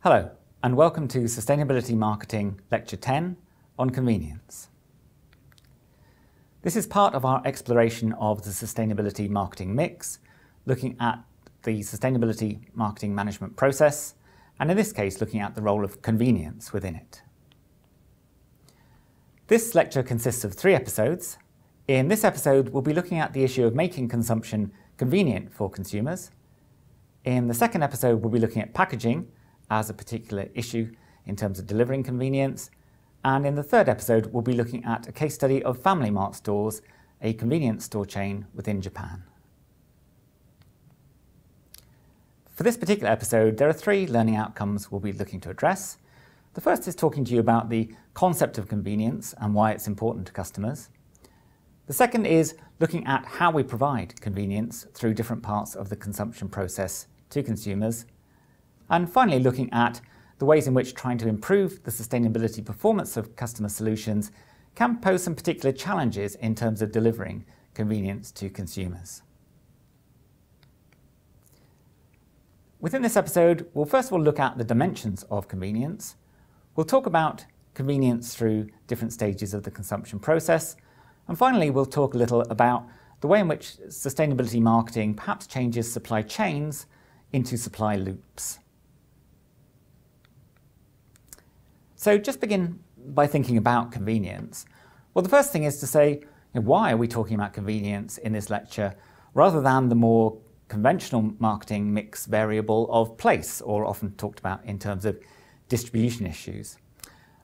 Hello, and welcome to Sustainability Marketing Lecture 10 on Convenience. This is part of our exploration of the sustainability marketing mix, looking at the sustainability marketing management process, and in this case, looking at the role of convenience within it. This lecture consists of 3 episodes. In this episode, we'll be looking at the issue of making consumption convenient for consumers. In the second episode, we'll be looking at packaging as a particular issue in terms of delivering convenience. And in the third episode, we'll be looking at a case study of Family Mart stores, a convenience store chain within Japan. For this particular episode, there are 3 learning outcomes we'll be looking to address. The first is talking to you about the concept of convenience and why it's important to customers. The second is looking at how we provide convenience through different parts of the consumption process to consumers. And finally, looking at the ways in which trying to improve the sustainability performance of customer solutions can pose some particular challenges in terms of delivering convenience to consumers. Within this episode, we'll first of all look at the dimensions of convenience. We'll talk about convenience through different stages of the consumption process. And finally, we'll talk a little about the way in which sustainability marketing perhaps changes supply chains into supply loops. So just begin by thinking about convenience. Well, the first thing is to say, why are we talking about convenience in this lecture rather than the more conventional marketing mix variable of place, or often talked about in terms of distribution issues?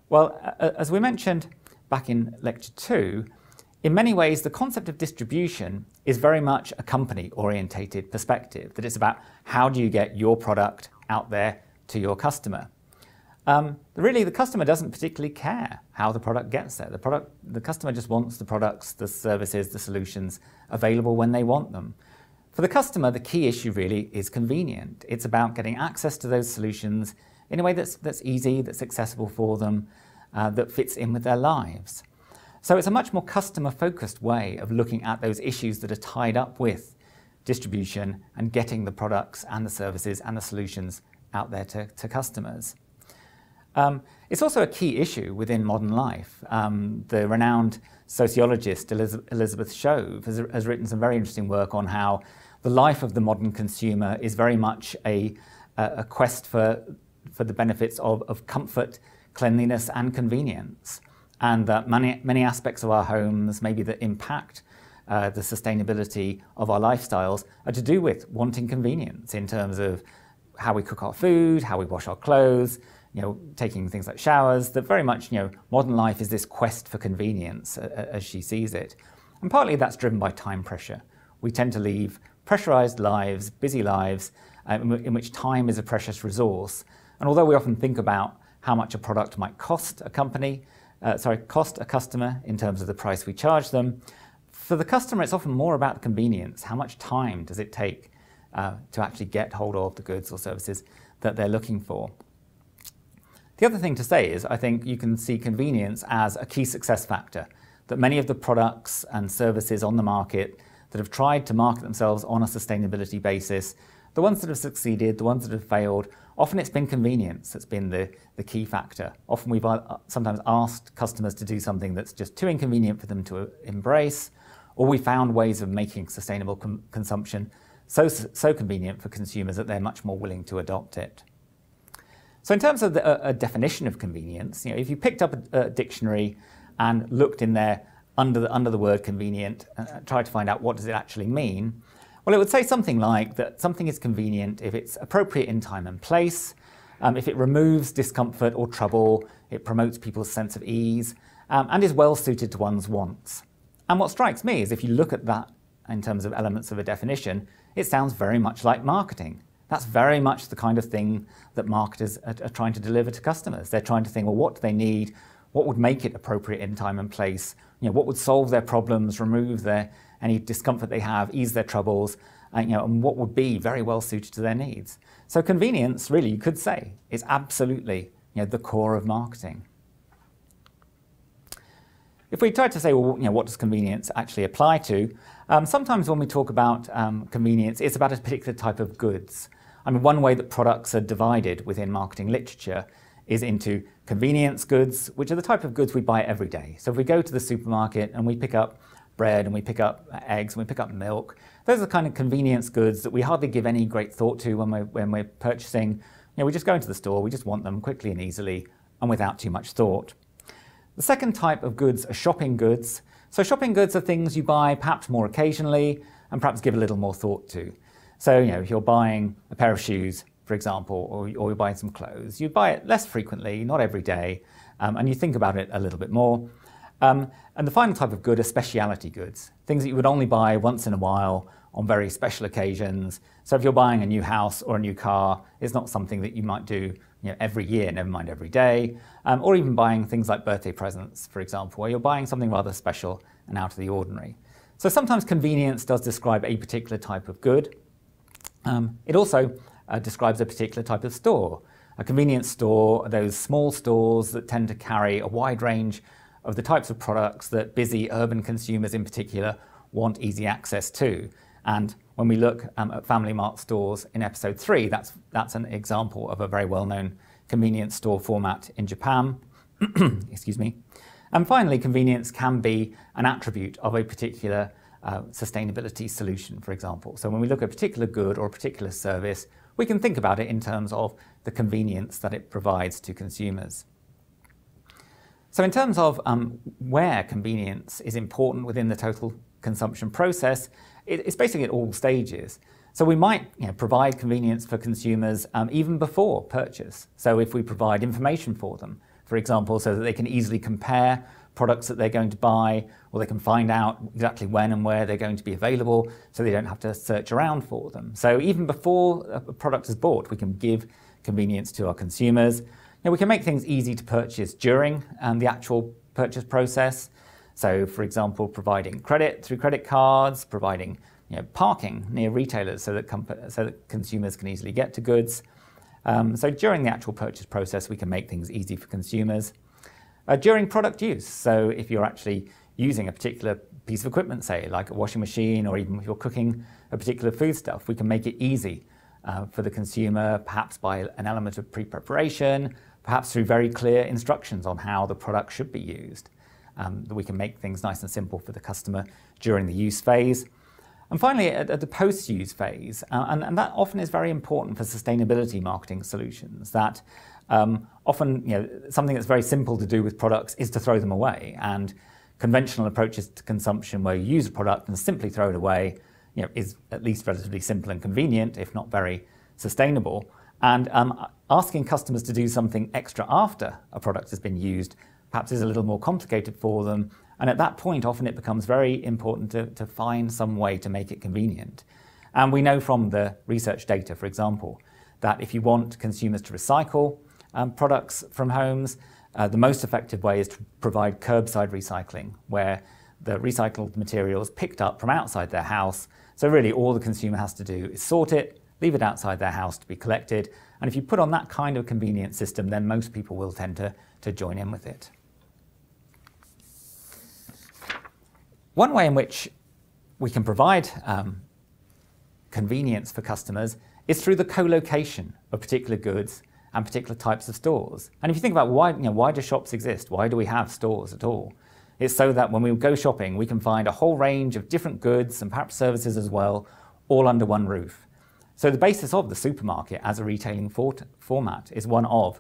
Well, as we mentioned back in lecture 2, in many ways the concept of distribution is very much a company-orientated perspective, that it's about how do you get your product out there to your customer. Really, the customer doesn't particularly care how the product gets there. The customer just wants the products, the services, the solutions available when they want them. For the customer, the key issue really is convenient. It's about getting access to those solutions in a way that's easy, that's accessible for them, that fits in with their lives. So it's a much more customer-focused way of looking at those issues that are tied up with distribution and getting the products and the services and the solutions out there to customers. It's also a key issue within modern life. The renowned sociologist Elizabeth Shove has written some very interesting work on how the life of the modern consumer is very much a quest for the benefits of comfort, cleanliness and convenience, and that many aspects of our homes, maybe that impact the sustainability of our lifestyles, are to do with wanting convenience in terms of how we cook our food, how we wash our clothes, taking things like showers. That very much, modern life is this quest for convenience as she sees it. And partly that's driven by time pressure. We tend to lead pressurized lives, busy lives, in which time is a precious resource. And although we often think about how much a product might cost a customer in terms of the price we charge them, for the customer it's often more about the convenience. How much time does it take to actually get hold of the goods or services that they're looking for? The other thing to say is I think you can see convenience as a key success factor, that many of the products and services on the market that have tried to market themselves on a sustainability basis, the ones that have succeeded, the ones that have failed, often it's been convenience that's been the key factor. Often we've sometimes asked customers to do something that's just too inconvenient for them to embrace, or we found ways of making sustainable consumption so convenient for consumers that they're much more willing to adopt it. So in terms of a definition of convenience, if you picked up a dictionary and looked in there under the word convenient, tried to find out what does it actually mean, well, it would say something like that something is convenient if it's appropriate in time and place, if it removes discomfort or trouble, it promotes people's sense of ease, and is well suited to one's wants. And what strikes me is if you look at that in terms of elements of a definition, it sounds very much like marketing. That's very much the kind of thing that marketers are trying to deliver to customers. They're trying to think, well, what do they need? What would make it appropriate in time and place? What would solve their problems, remove any discomfort they have, ease their troubles, and what would be very well suited to their needs? So convenience, really, you could say, is absolutely the core of marketing. If we try to say, well, what does convenience actually apply to? Sometimes when we talk about convenience, it's about a particular type of goods. I mean, one way that products are divided within marketing literature is into convenience goods, which are the type of goods we buy every day. So if we go to the supermarket and we pick up bread and we pick up eggs and we pick up milk, those are the kind of convenience goods that we hardly give any great thought to when we're purchasing. You know, we just go into the store, we just want them quickly and easily and without too much thought. The second type of goods are shopping goods. So shopping goods are things you buy perhaps more occasionally and perhaps give a little more thought to. So, you know, if you're buying a pair of shoes, for example, or you're buying some clothes, you buy it less frequently, not every day, and you think about it a little bit more. And the final type of good are specialty goods, things that you would only buy once in a while on very special occasions. So if you're buying a new house or a new car, it's not something that you might do, you know, every year, never mind every day, or even buying things like birthday presents, for example, where you're buying something rather special and out of the ordinary. So sometimes convenience does describe a particular type of good. It also describes a particular type of store. A convenience store are those small stores that tend to carry a wide range of the types of products that busy urban consumers in particular want easy access to. And when we look at Family Mart stores in episode 3, that's an example of a very well-known convenience store format in Japan. Excuse me. And finally, convenience can be an attribute of a particular sustainability solution, for example. So when we look at a particular good or a particular service, we can think about it in terms of the convenience that it provides to consumers. So in terms of where convenience is important within the total consumption process, it's basically at all stages. So we might, you know, provide convenience for consumers even before purchase. So if we provide information for them, for example, so that they can easily compare products that they're going to buy, or they can find out exactly when and where they're going to be available, so they don't have to search around for them. So even before a product is bought, we can give convenience to our consumers. You know, we can make things easy to purchase during the actual purchase process. So, for example, providing credit through credit cards, providing, you know, parking near retailers so that consumers can easily get to goods. So during the actual purchase process, we can make things easy for consumers. During product use, so if you're actually using a particular piece of equipment, say like a washing machine, or even if you're cooking a particular foodstuff, we can make it easy for the consumer, perhaps by an element of pre-preparation, perhaps through very clear instructions on how the product should be used. That we can make things nice and simple for the customer during the use phase. And finally, at the post-use phase, and that often is very important for sustainability marketing solutions, that often, you know, something that's very simple to do with products is to throw them away. And conventional approaches to consumption where you use a product and simply throw it away, you know, is at least relatively simple and convenient, if not very sustainable. And asking customers to do something extra after a product has been used perhaps is a little more complicated for them. And at that point, often it becomes very important to find some way to make it convenient. And we know from the research data, for example, that if you want consumers to recycle products from homes, the most effective way is to provide curbside recycling, where the recycled material is picked up from outside their house. So really all the consumer has to do is sort it, leave it outside their house to be collected. And if you put on that kind of convenient system, then most people will tend to join in with it. One way in which we can provide convenience for customers is through the co-location of particular goods and particular types of stores. And if you think about why do shops exist? Why do we have stores at all? It's so that when we go shopping, we can find a whole range of different goods and perhaps services as well, all under one roof. So the basis of the supermarket as a retailing format is one of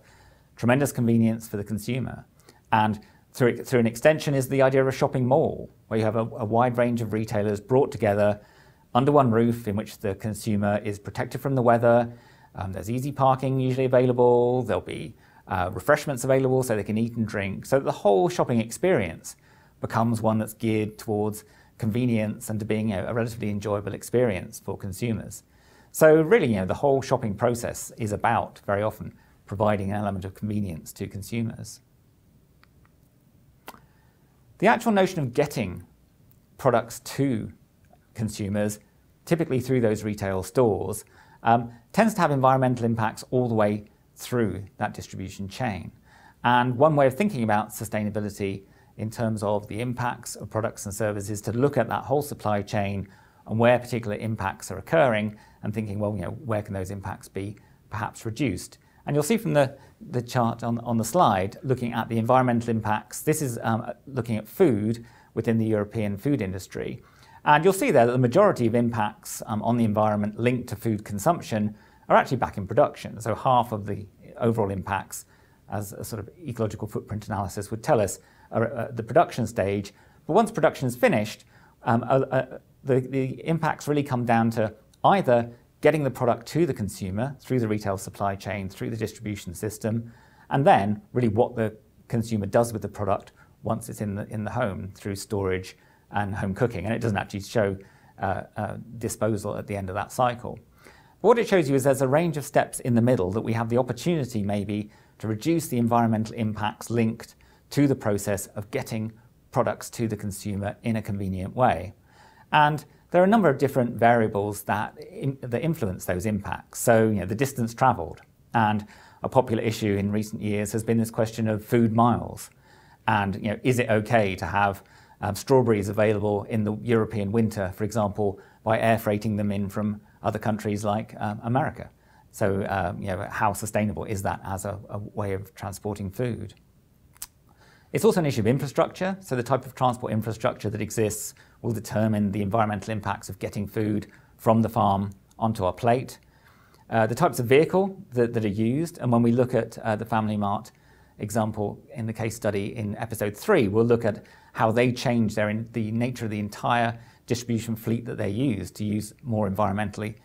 tremendous convenience for the consumer. And through an extension is the idea of a shopping mall, where you have a wide range of retailers brought together under one roof in which the consumer is protected from the weather. There's easy parking usually available. There'll be refreshments available so they can eat and drink. So the whole shopping experience becomes one that's geared towards convenience and to being a relatively enjoyable experience for consumers. So really, the whole shopping process is about, very often, providing an element of convenience to consumers. The actual notion of getting products to consumers, typically through those retail stores, tends to have environmental impacts all the way through that distribution chain. And one way of thinking about sustainability in terms of the impacts of products and services is to look at that whole supply chain and where particular impacts are occurring, and thinking, well, where can those impacts be perhaps reduced? And you'll see from the chart on the slide, looking at the environmental impacts, this is looking at food within the European food industry. And you'll see there that the majority of impacts on the environment linked to food consumption are actually back in production. So half of the overall impacts, as a sort of ecological footprint analysis would tell us, are at the production stage. But once production is finished, the impacts really come down to either getting the product to the consumer through the retail supply chain, through the distribution system, and then really what the consumer does with the product once it's in the home through storage and home cooking. And it doesn't actually show disposal at the end of that cycle. But what it shows you is there's a range of steps in the middle that we have the opportunity maybe to reduce the environmental impacts linked to the process of getting products to the consumer in a convenient way. And there are a number of different variables that influence those impacts. So, the distance travelled, and a popular issue in recent years has been this question of food miles. And, is it okay to have strawberries available in the European winter, for example, by air freighting them in from other countries like America? So, how sustainable is that as a way of transporting food? It's also an issue of infrastructure. So the type of transport infrastructure that exists will determine the environmental impacts of getting food from the farm onto our plate. The types of vehicle that are used, and when we look at the Family Mart example in the case study in episode 3, we'll look at how they change the nature of the entire distribution fleet that they use to use more environmentally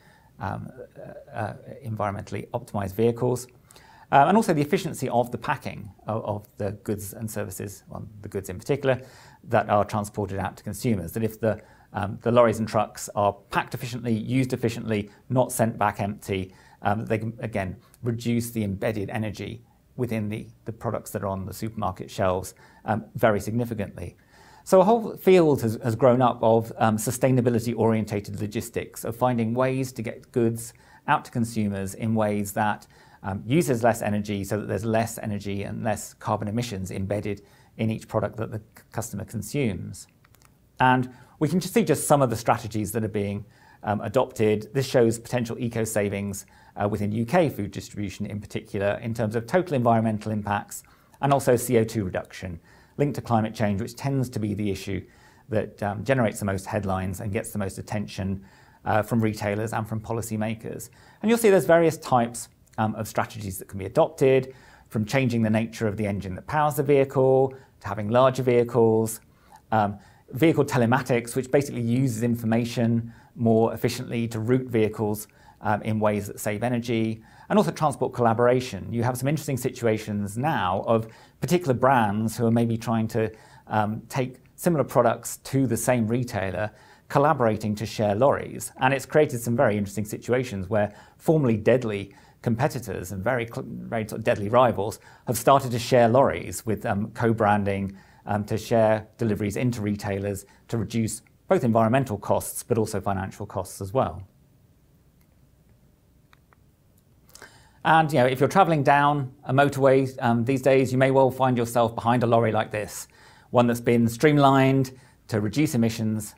optimized vehicles. And also the efficiency of the packing of the goods and services, well, the goods in particular, that are transported out to consumers. That if the lorries and trucks are packed efficiently, used efficiently, not sent back empty, they can, again, reduce the embedded energy within the products that are on the supermarket shelves very significantly. So a whole field has grown up of sustainability-orientated logistics, of finding ways to get goods out to consumers in ways that uses less energy, so that there's less energy and less carbon emissions embedded in each product that the customer consumes. And we can just see just some of the strategies that are being adopted. This shows potential eco-savings within UK food distribution in particular, in terms of total environmental impacts and also CO2 reduction linked to climate change, which tends to be the issue that generates the most headlines and gets the most attention from retailers and from policymakers. And you'll see there's various types of strategies that can be adopted, from changing the nature of the engine that powers the vehicle, to having larger vehicles, vehicle telematics, which basically uses information more efficiently to route vehicles in ways that save energy, and also transport collaboration. You have some interesting situations now of particular brands who are maybe trying to take similar products to the same retailer, collaborating to share lorries. And it's created some very interesting situations where formerly deadly competitors and very sort of deadly rivals have started to share lorries with co-branding to share deliveries into retailers to reduce both environmental costs but also financial costs as well. And if you're travelling down a motorway these days, you may well find yourself behind a lorry like this, one that's been streamlined to reduce emissions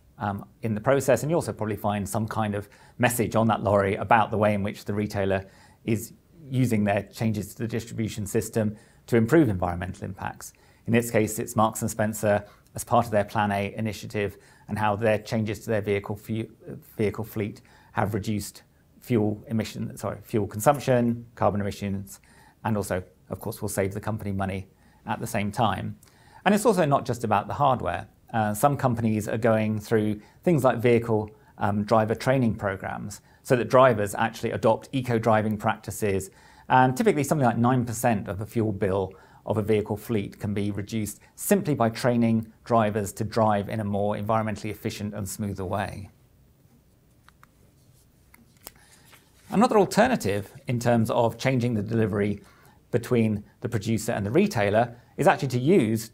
in the process, and you also probably find some kind of message on that lorry about the way in which the retailer is using their changes to the distribution system to improve environmental impacts. In this case, it's Marks & Spencer as part of their Plan A initiative, and how their changes to their vehicle fleet have reduced fuel consumption, carbon emissions, and also, of course, will save the company money at the same time. And it's also not just about the hardware. Some companies are going through things like vehicle driver training programs, so that drivers actually adopt eco-driving practices. And typically something like 9% of the fuel bill of a vehicle fleet can be reduced simply by training drivers to drive in a more environmentally efficient and smoother way. Another alternative in terms of changing the delivery between the producer and the retailer is actually to use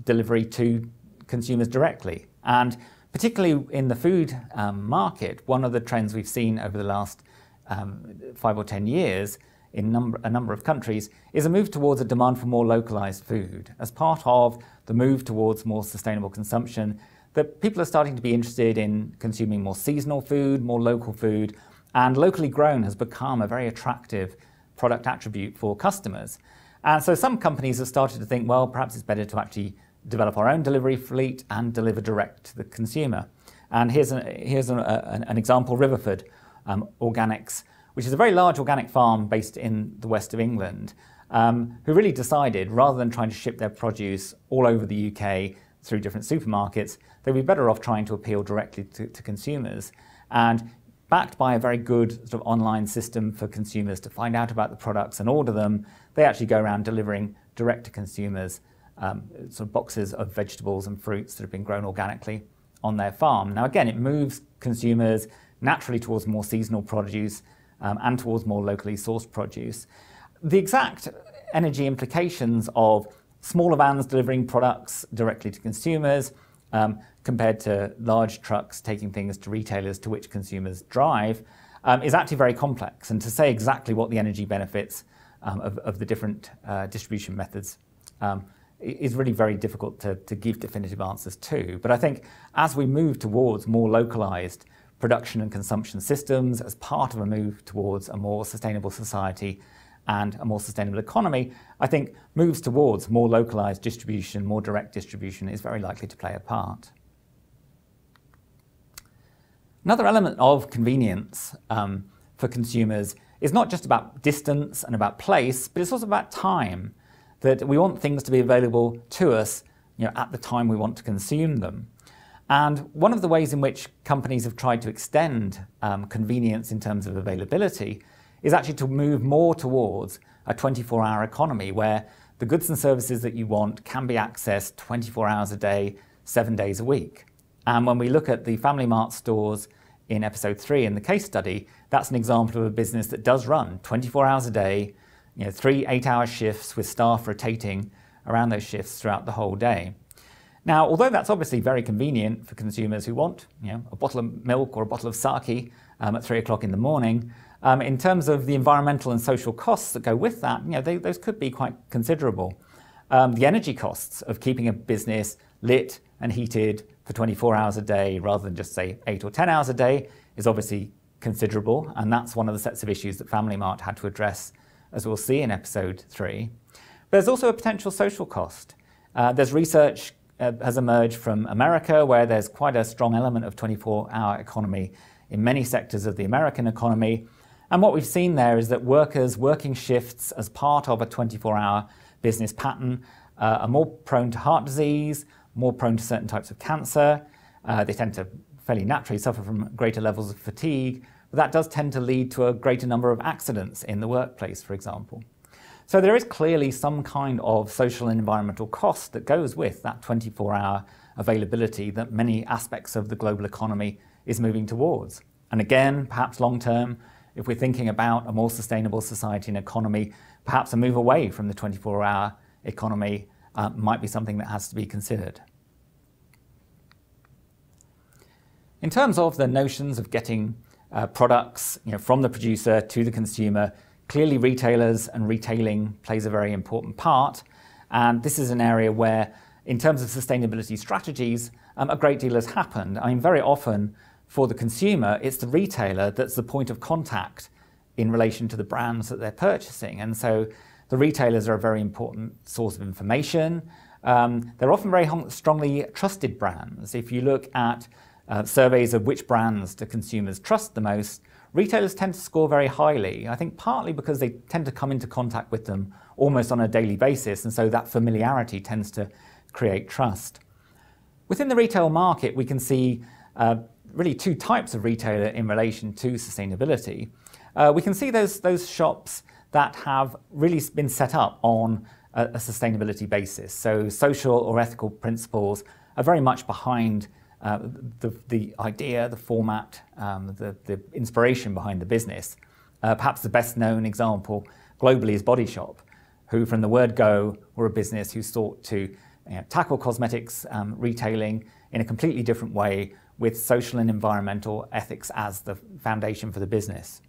delivery to consumers directly. And particularly in the food market, one of the trends we've seen over the last 5 or 10 years in a number of countries is a move towards a demand for more localized food. As part of the move towards more sustainable consumption, that people are starting to be interested in consuming more seasonal food, more local food, and locally grown has become a very attractive product attribute for customers. And so some companies have started to think, well, perhaps it's better to actually develop our own delivery fleet and deliver direct to the consumer. And here's an example, Riverford Organics, which is a very large organic farm based in the west of England, who really decided, rather than trying to ship their produce all over the UK through different supermarkets, they'd be better off trying to appeal directly to consumers. And backed by a very good sort of online system for consumers to find out about the products and order them, they actually go around delivering direct to consumers sort of boxes of vegetables and fruits that have been grown organically on their farm. Now again, it moves consumers naturally towards more seasonal produce and towards more locally sourced produce. The exact energy implications of smaller vans delivering products directly to consumers compared to large trucks taking things to retailers to which consumers drive is actually very complex. And to say exactly what the energy benefits of the different distribution methods is really very difficult to give definitive answers to. But I think as we move towards more localized production and consumption systems as part of a move towards a more sustainable society and a more sustainable economy, I think moves towards more localized distribution, more direct distribution is very likely to play a part. Another element of convenience for consumers is not just about distance and about place, but it's also about time, that we want things to be available to us, at the time we want to consume them. And one of the ways in which companies have tried to extend convenience in terms of availability is actually to move more towards a 24-hour economy where the goods and services that you want can be accessed 24 hours a day, 7 days a week. And when we look at the Family Mart stores in episode 3 in the case study, that's an example of a business that does run 24 hours a day, 3 8-hour shifts with staff rotating around those shifts throughout the whole day. Now, although that's obviously very convenient for consumers who want a bottle of milk or a bottle of sake at 3 o'clock in the morning, in terms of the environmental and social costs that go with that, those could be quite considerable. The energy costs of keeping a business lit and heated for 24 hours a day rather than just say 8 or 10 hours a day is obviously considerable, and that's one of the sets of issues that Family Mart had to address, as we'll see in episode 3. But there's also a potential social cost. There's research has emerged from America where there's quite a strong element of 24-hour economy in many sectors of the American economy. And what we've seen there is that workers working shifts as part of a 24-hour business pattern are more prone to heart disease, more prone to certain types of cancer. They tend to fairly naturally suffer from greater levels of fatigue, but that does tend to lead to a greater number of accidents in the workplace, for example. So there is clearly some kind of social and environmental cost that goes with that 24-hour availability that many aspects of the global economy is moving towards. And again, perhaps long-term, if we're thinking about a more sustainable society and economy, perhaps a move away from the 24-hour economy might be something that has to be considered. In terms of the notions of getting products from the producer to the consumer, clearly retailers and retailing plays a very important part. And this is an area where, in terms of sustainability strategies, a great deal has happened. I mean, very often for the consumer, it's the retailer that's the point of contact in relation to the brands that they're purchasing. And so the retailers are a very important source of information. They're often very strongly trusted brands. If you look at surveys of which brands do consumers trust the most, retailers tend to score very highly. I think partly because they tend to come into contact with them almost on a daily basis, and so that familiarity tends to create trust. Within the retail market, we can see really two types of retailer in relation to sustainability. We can see those shops that have really been set up on a sustainability basis. So social or ethical principles are very much behind the idea, the format, the inspiration behind the business. Perhaps the best known example globally is Body Shop, who from the word go were a business who sought to tackle cosmetics retailing in a completely different way with social and environmental ethics as the foundation for the business.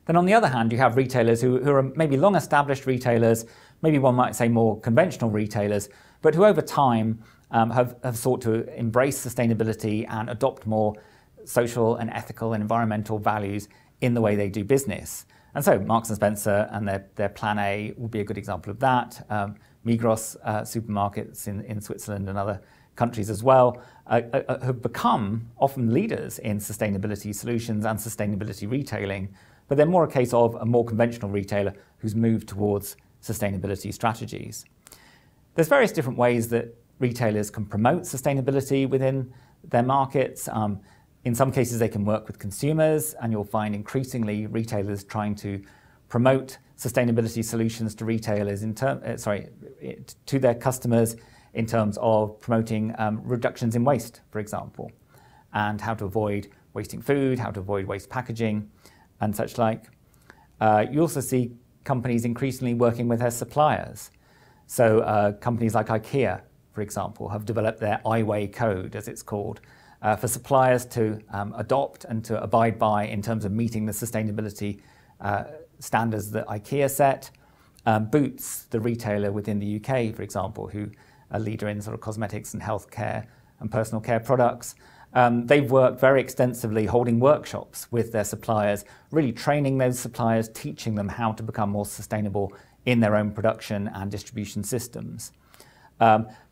Then on the other hand, you have retailers who are maybe long-established retailers, maybe one might say more conventional retailers, but who over time have sought to embrace sustainability and adopt more social and ethical and environmental values in the way they do business. And so Marks & Spencer and their Plan A will be a good example of that. Migros supermarkets in Switzerland and other countries as well have become often leaders in sustainability solutions and sustainability retailing, but they're more a case of a more conventional retailer who's moved towards sustainability strategies. There's various different ways that retailers can promote sustainability within their markets. In some cases, they can work with consumers, and you'll find increasingly retailers trying to promote sustainability solutions to retailers to their customers in terms of promoting reductions in waste, for example, and how to avoid wasting food, how to avoid waste packaging, and such like. You also see companies increasingly working with their suppliers. So companies like IKEA, for example, have developed their I-Way code, as it's called, for suppliers to adopt and to abide by in terms of meeting the sustainability standards that IKEA set. Boots, the retailer within the UK, for example, who are a leader in sort of cosmetics and healthcare and personal care products, they've worked very extensively holding workshops with their suppliers, really training those suppliers, teaching them how to become more sustainable in their own production and distribution systems.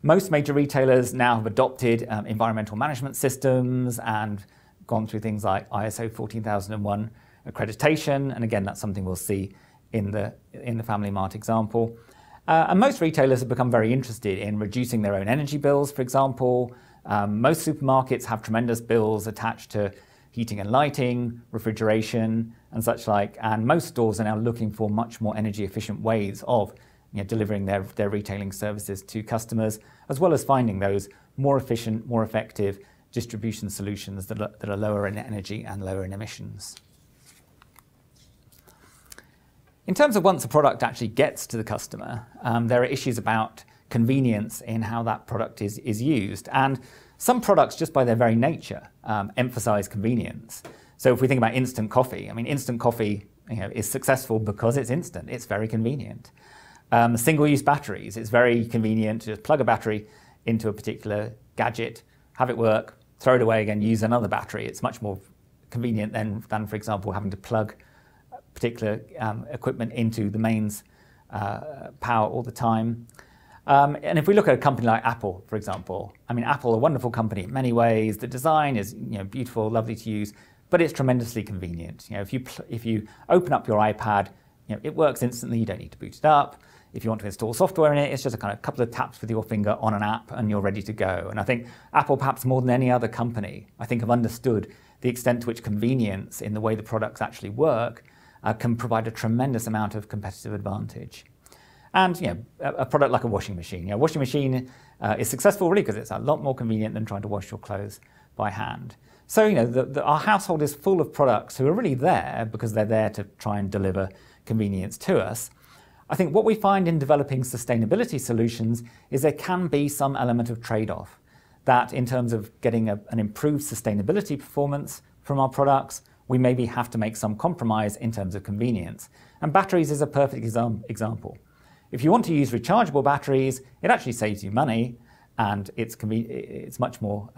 Most major retailers now have adopted environmental management systems and gone through things like ISO 14001 accreditation, and again, that's something we'll see in the Family Mart example. And most retailers have become very interested in reducing their own energy bills, for example. Most supermarkets have tremendous bills attached to heating and lighting, refrigeration, and such like, and most stores are now looking for much more energy efficient ways of delivering their retailing services to customers, as well as finding those more efficient, more effective distribution solutions that are lower in energy and lower in emissions. In terms of once a product actually gets to the customer, there are issues about convenience in how that product is used. And some products, just by their very nature, emphasize convenience. So if we think about instant coffee, I mean, instant coffee is successful because it's instant, it's very convenient. Single-use batteries, it's very convenient to just plug a battery into a particular gadget, have it work, throw it away again, use another battery. It's much more convenient than for example, having to plug particular equipment into the mains power all the time. And if we look at a company like Apple, for example, I mean, Apple, a wonderful company in many ways. The design is beautiful, lovely to use, but it's tremendously convenient. If you open up your iPad, it works instantly. You don't need to boot it up. If you want to install software in it, it's just a kind of couple of taps with your finger on an app and you're ready to go. And I think Apple, perhaps more than any other company, I think have understood the extent to which convenience in the way the products actually work can provide a tremendous amount of competitive advantage. And a product like a washing machine. A washing machine is successful really because it's a lot more convenient than trying to wash your clothes by hand. So our household is full of products who are really there because they're there to try and deliver convenience to us. I think what we find in developing sustainability solutions is there can be some element of trade-off. That in terms of getting an improved sustainability performance from our products, we maybe have to make some compromise in terms of convenience. And batteries is a perfect example. If you want to use rechargeable batteries, it actually saves you money and it's much more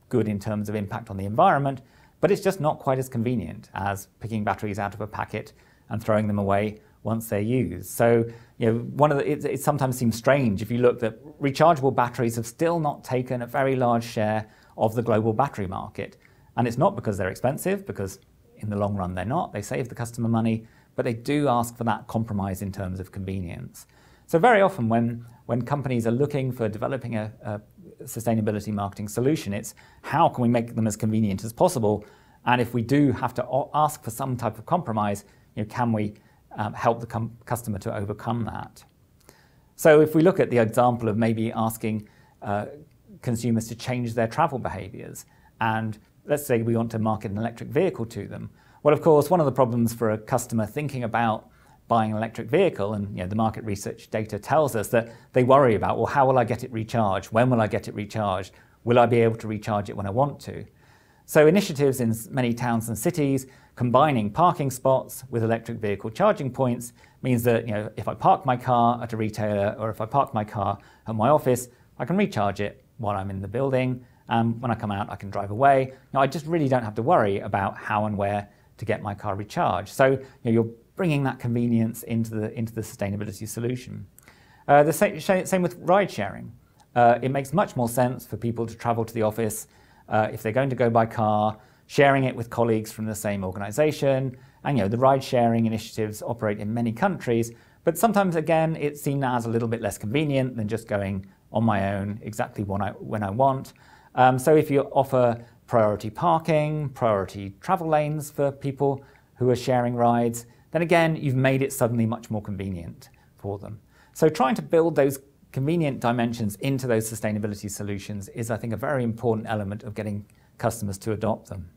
good in terms of impact on the environment, but it's just not quite as convenient as picking batteries out of a packet and throwing them away once they're used. So, it sometimes seems strange if you look that rechargeable batteries have still not taken a very large share of the global battery market. And it's not because they're expensive, because in the long run they're not. They save the customer money, but they do ask for that compromise in terms of convenience. So very often when companies are looking for developing a sustainability marketing solution, it's how can we make them as convenient as possible? And if we do have to ask for some type of compromise, can we help the customer to overcome that? So if we look at the example of maybe asking consumers to change their travel behaviors, and let's say we want to market an electric vehicle to them. Well, of course, one of the problems for a customer thinking about buying an electric vehicle, and the market research data tells us that they worry about, well, how will I get it recharged? When will I get it recharged? Will I be able to recharge it when I want to? So initiatives in many towns and cities combining parking spots with electric vehicle charging points means that if I park my car at a retailer or if I park my car at my office, I can recharge it while I'm in the building. When I come out, I can drive away. I just really don't have to worry about how and where to get my car recharged. So you're bringing that convenience into the sustainability solution. The same with ride sharing. It makes much more sense for people to travel to the office if they're going to go by car, sharing it with colleagues from the same organization. And the ride sharing initiatives operate in many countries, but sometimes again it's seen as a little bit less convenient than just going on my own exactly when I want. So if you offer priority parking, priority travel lanes for people who are sharing rides, then again you've made it suddenly much more convenient for them. So trying to build those convenient dimensions into those sustainability solutions is, I think, a very important element of getting customers to adopt them.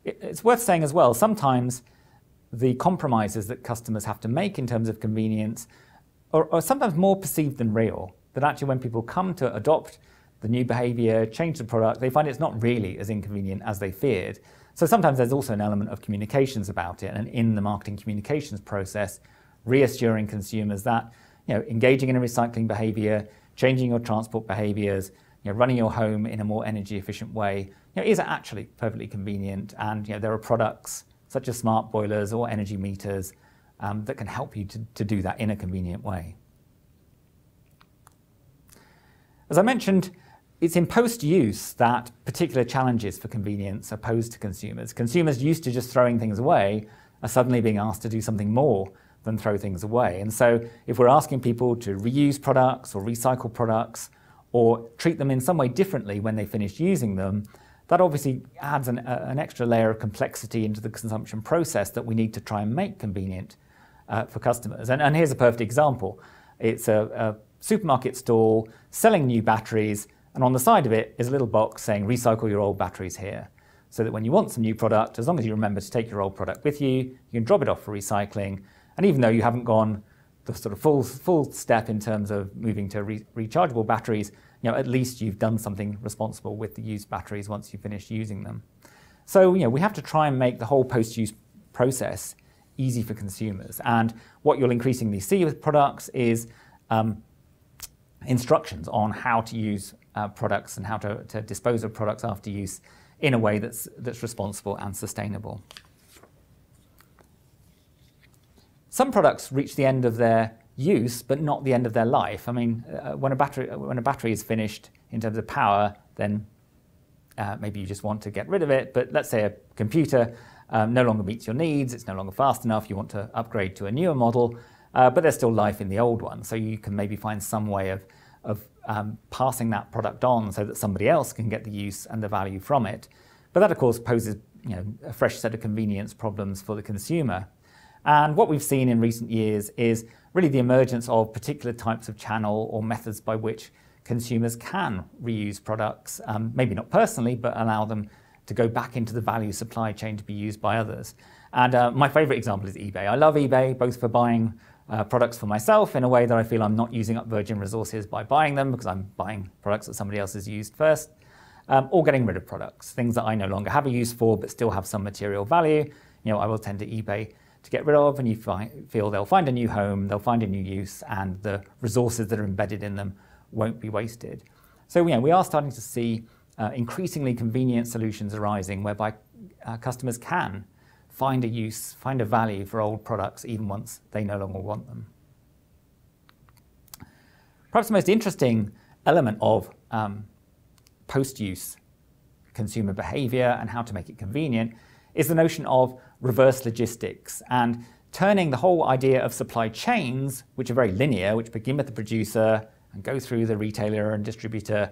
It's worth saying as well, sometimes the compromises that customers have to make in terms of convenience are sometimes more perceived than real. That actually when people come to adopt the new behavior, change the product, they find it's not really as inconvenient as they feared. So sometimes there's also an element of communications about it, and in the marketing communications process, reassuring consumers that engaging in a recycling behavior, changing your transport behaviors, running your home in a more energy efficient way, is actually perfectly convenient. And there are products such as smart boilers or energy meters that can help you to do that in a convenient way. As I mentioned, it's in post-use that particular challenges for convenience are posed to consumers. Consumers used to just throwing things away are suddenly being asked to do something more than throw things away. And so if we're asking people to reuse products or recycle products or treat them in some way differently when they finish using them, that obviously adds an extra layer of complexity into the consumption process that we need to try and make convenient for customers. And here's a perfect example. It's a supermarket stall selling new batteries, and on the side of it is a little box saying recycle your old batteries here. So that when you want some new product, as long as you remember to take your old product with you, you can drop it off for recycling. And even though you haven't gone the sort of full step in terms of moving to rechargeable batteries, at least you've done something responsible with the used batteries once you finish using them. So we have to try and make the whole post-use process easy for consumers. And what you'll increasingly see with products is instructions on how to use products and how to dispose of products after use in a way that's responsible and sustainable. Some products reach the end of their use, but not the end of their life. I mean, when a battery is finished in terms of power, then maybe you just want to get rid of it. But let's say a computer no longer meets your needs, it's no longer fast enough, you want to upgrade to a newer model, but there's still life in the old one. So you can maybe find some way of passing that product on so that somebody else can get the use and the value from it. But that, of course, poses a fresh set of convenience problems for the consumer. And what we've seen in recent years is really the emergence of particular types of channel or methods by which consumers can reuse products, maybe not personally, but allow them to go back into the value supply chain to be used by others. And my favorite example is eBay. I love eBay, both for buying products for myself in a way that I feel I'm not using up virgin resources by buying them because I'm buying products that somebody else has used first, or getting rid of products, things that I no longer have a use for but still have some material value. I will tend to eBay to get rid of, and you feel they'll find a new home, they'll find a new use, and the resources that are embedded in them won't be wasted. So we are starting to see increasingly convenient solutions arising whereby customers can find a use, find a value for old products even once they no longer want them. Perhaps the most interesting element of post-use consumer behavior and how to make it convenient is the notion of reverse logistics and turning the whole idea of supply chains, which are very linear, which begin with the producer and go through the retailer and distributor,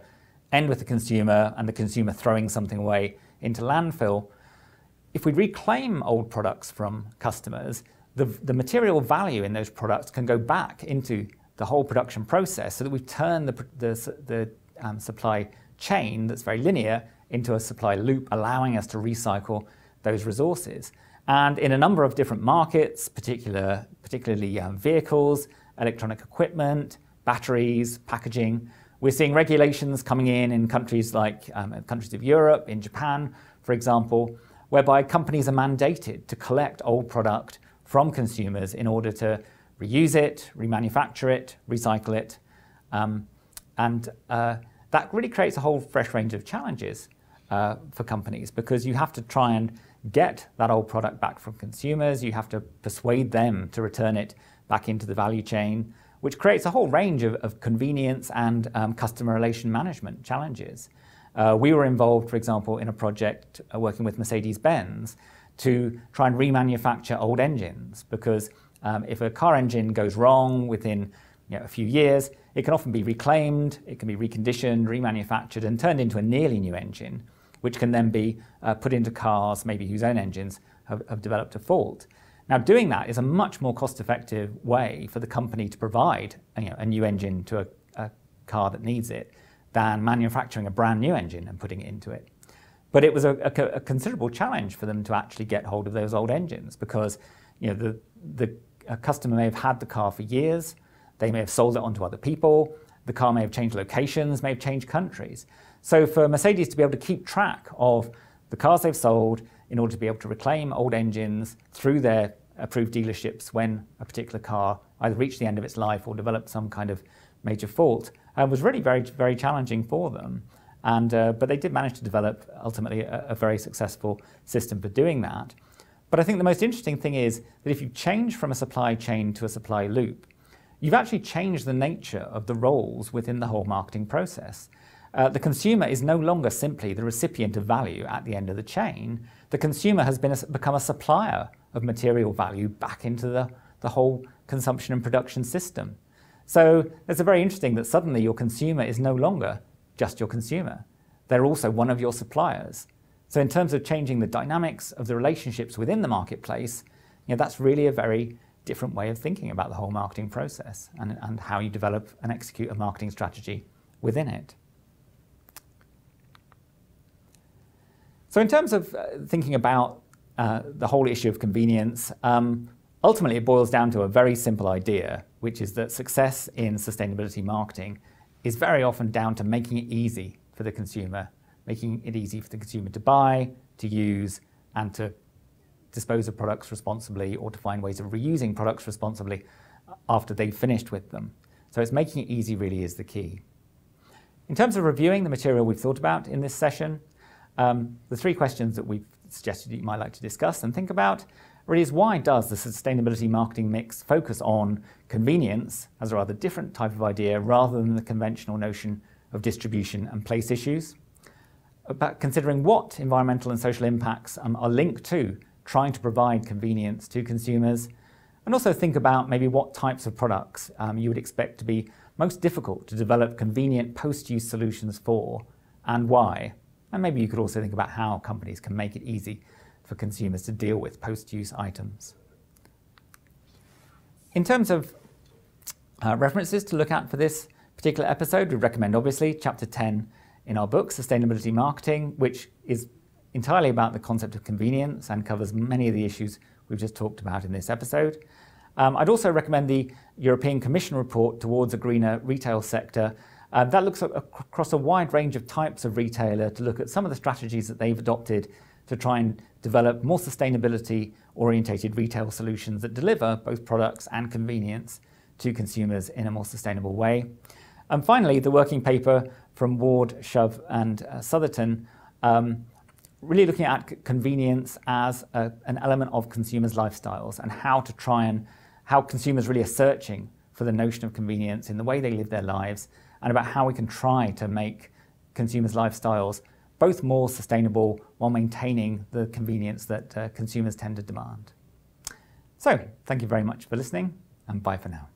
end with the consumer and the consumer throwing something away into landfill. If we reclaim old products from customers, the material value in those products can go back into the whole production process so that we've turned the supply chain that's very linear into a supply loop, allowing us to recycle those resources. And in a number of different markets, particularly vehicles, electronic equipment, batteries, packaging, we're seeing regulations coming in countries like countries of Europe, in Japan, for example, whereby companies are mandated to collect old product from consumers in order to reuse it, remanufacture it, recycle it, and that really creates a whole fresh range of challenges for companies, because you have to try and get that old product back from consumers, you have to persuade them to return it back into the value chain, which creates a whole range of convenience and customer relation management challenges. We were involved, for example, in a project working with Mercedes-Benz to try and remanufacture old engines, because if a car engine goes wrong within a few years, it can often be reclaimed, it can be reconditioned, remanufactured and turned into a nearly new engine, which can then be put into cars maybe whose own engines have developed a fault. Now, doing that is a much more cost-effective way for the company to provide a new engine to a car that needs it than manufacturing a brand new engine and putting it into it. But it was a considerable challenge for them to actually get hold of those old engines, because the customer may have had the car for years, they may have sold it on to other people, the car may have changed locations, may have changed countries. So for Mercedes to be able to keep track of the cars they've sold in order to be able to reclaim old engines through their approved dealerships when a particular car either reached the end of its life or developed some kind of major fault was really very, very challenging for them. But they did manage to develop ultimately a very successful system for doing that. But I think the most interesting thing is that if you change from a supply chain to a supply loop, you've actually changed the nature of the roles within the whole marketing process. The consumer is no longer simply the recipient of value at the end of the chain. The consumer has become a supplier of material value back into the whole consumption and production system. So it's very interesting that suddenly your consumer is no longer just your consumer. They're also one of your suppliers. So in terms of changing the dynamics of the relationships within the marketplace, that's really a very different way of thinking about the whole marketing process and how you develop and execute a marketing strategy within it. So in terms of thinking about the whole issue of convenience, ultimately it boils down to a very simple idea, which is that success in sustainability marketing is very often down to making it easy for the consumer, making it easy for the consumer to buy, to use, and to dispose of products responsibly, or to find ways of reusing products responsibly after they've finished with them. So it's making it easy really is the key. In terms of reviewing the material we've thought about in this session, the three questions that we've suggested you might like to discuss and think about really is: why does the sustainability marketing mix focus on convenience as a rather different type of idea rather than the conventional notion of distribution and place issues? About considering what environmental and social impacts are linked to trying to provide convenience to consumers, and also think about maybe what types of products you would expect to be most difficult to develop convenient post-use solutions for, and why. And maybe you could also think about how companies can make it easy for consumers to deal with post-use items. In terms of references to look at for this particular episode, we recommend obviously Chapter 10 in our book, Sustainability Marketing, which is entirely about the concept of convenience and covers many of the issues we've just talked about in this episode. I'd also recommend the European Commission report towards a greener retail sector. That looks across a wide range of types of retailer to look at some of the strategies that they've adopted to try and develop more sustainability-orientated retail solutions that deliver both products and convenience to consumers in a more sustainable way. And finally, the working paper from Ward, Shove and Southerton, really looking at convenience as an element of consumers' lifestyles and how consumers really are searching for the notion of convenience in the way they live their lives, and about how we can try to make consumers' lifestyles both more sustainable while maintaining the convenience that consumers tend to demand. So, thank you very much for listening, and bye for now.